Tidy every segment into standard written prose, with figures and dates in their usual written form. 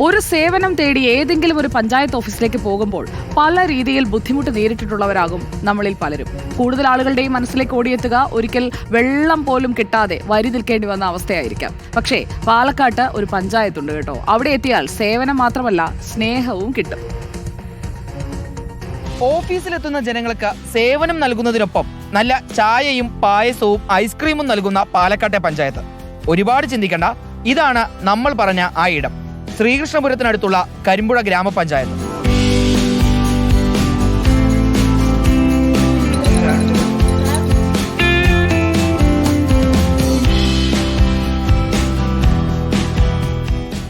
ഒരു സേവനം തേടി ഏതെങ്കിലും ഒരു പഞ്ചായത്ത് ഓഫീസിലേക്ക് പോകുമ്പോൾ പല രീതിയിൽ ബുദ്ധിമുട്ട് നേരിട്ടിട്ടുള്ളവരാകും നമ്മളിൽ പലരും. കൂടുതൽ ആളുകളുടെയും മനസ്സിലേക്ക് ഓടിയെത്തുക ഒരിക്കൽ വെള്ളം പോലും കിട്ടാതെ വരി നിൽക്കേണ്ടി വന്ന അവസ്ഥയായിരിക്കാം. പക്ഷേ പാലക്കാട്ട് ഒരു പഞ്ചായത്തുണ്ട് കേട്ടോ. അവിടെ എത്തിയാൽ സേവനം മാത്രമല്ല സ്നേഹവും കിട്ടും. ഓഫീസിലെത്തുന്ന ജനങ്ങൾക്ക് സേവനം നൽകുന്നതിനൊപ്പം നല്ല ചായയും പായസവും ഐസ്ക്രീമും നൽകുന്ന പാലക്കാട്ടെ പഞ്ചായത്ത്. ഒരുപാട് ചിന്തിക്കേണ്ട, ഇതാണ് നമ്മൾ പറഞ്ഞ ആ ഇടം. ശ്രീകൃഷ്ണപുരത്തിനടുത്തുള്ള കരിമ്പുഴ ഗ്രാമപഞ്ചായത്ത്.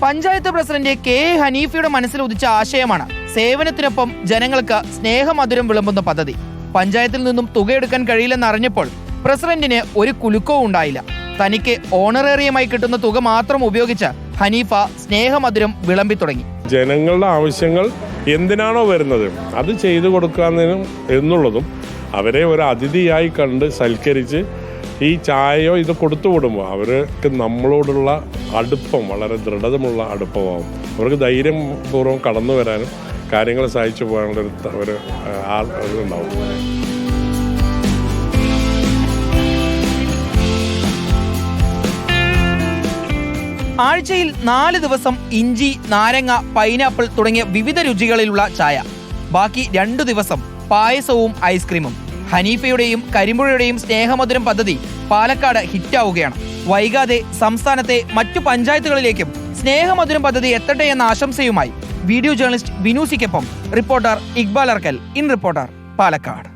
പഞ്ചായത്ത് പ്രസിഡന്റ് കെ ഹനീഫയുടെ മനസ്സിൽ ഉദിച്ച ആശയമാണ് സേവനത്തിനൊപ്പം ജനങ്ങൾക്ക് സ്നേഹമധുരം വിളമ്പുന്ന പദ്ധതി. പഞ്ചായത്തിൽ നിന്നും തുകയെടുക്കാൻ കഴിയില്ലെന്ന് അറിഞ്ഞപ്പോൾ പ്രസിഡന്റിന് ഒരു കുലുക്കവും ഉണ്ടായില്ല. തനിക്ക് ഓണറേറിയമായി കിട്ടുന്ന തുക മാത്രം ഉപയോഗിച്ച് ഹനീഫ സ്നേഹമധുരം വിളമ്പി തുടങ്ങി. ജനങ്ങളുടെ ആവശ്യങ്ങൾ എന്തിനാണോ വരുന്നത് അത് ചെയ്തു കൊടുക്കാനും എന്നുള്ളതും അവരെ ഒരു അതിഥിയായി കണ്ട് സൽക്കരിച്ച് ഈ ചായയോ ഇത് കൊടുത്തു വിടുമ്പോൾ അവർക്ക് നമ്മളോടുള്ള അടുപ്പം വളരെ ദൃഢതമുള്ള അടുപ്പമാവും. അവർക്ക് ധൈര്യപൂർവ്വം കടന്നു വരാനും കാര്യങ്ങൾ സഹായിച്ചു പോകാനുള്ള ഒരു ഉണ്ടാവും. ആഴ്ചയിൽ 4 ദിവസം ഇഞ്ചി, നാരങ്ങ, പൈനാപ്പിൾ തുടങ്ങിയ വിവിധ രുചികളിലുള്ള ചായ. ബാക്കി 2 ദിവസം പായസവും ഐസ്ക്രീമും. ഹനീഫയുടെയും കരിമ്പുഴയുടെയും സ്നേഹമധുരം പദ്ധതി പാലക്കാട് ഹിറ്റാവുകയാണ്. വൈകാതെ സംസ്ഥാനത്തെ മറ്റു പഞ്ചായത്തുകളിലേക്കും സ്നേഹമധുരം പദ്ധതി എത്തട്ടെ എന്ന ആശംസയുമായി വീഡിയോ ജേർണലിസ്റ്റ് വിനൂസിക്കൊപ്പം reporter Iqbal Arkkal, in reporter, Palakkad.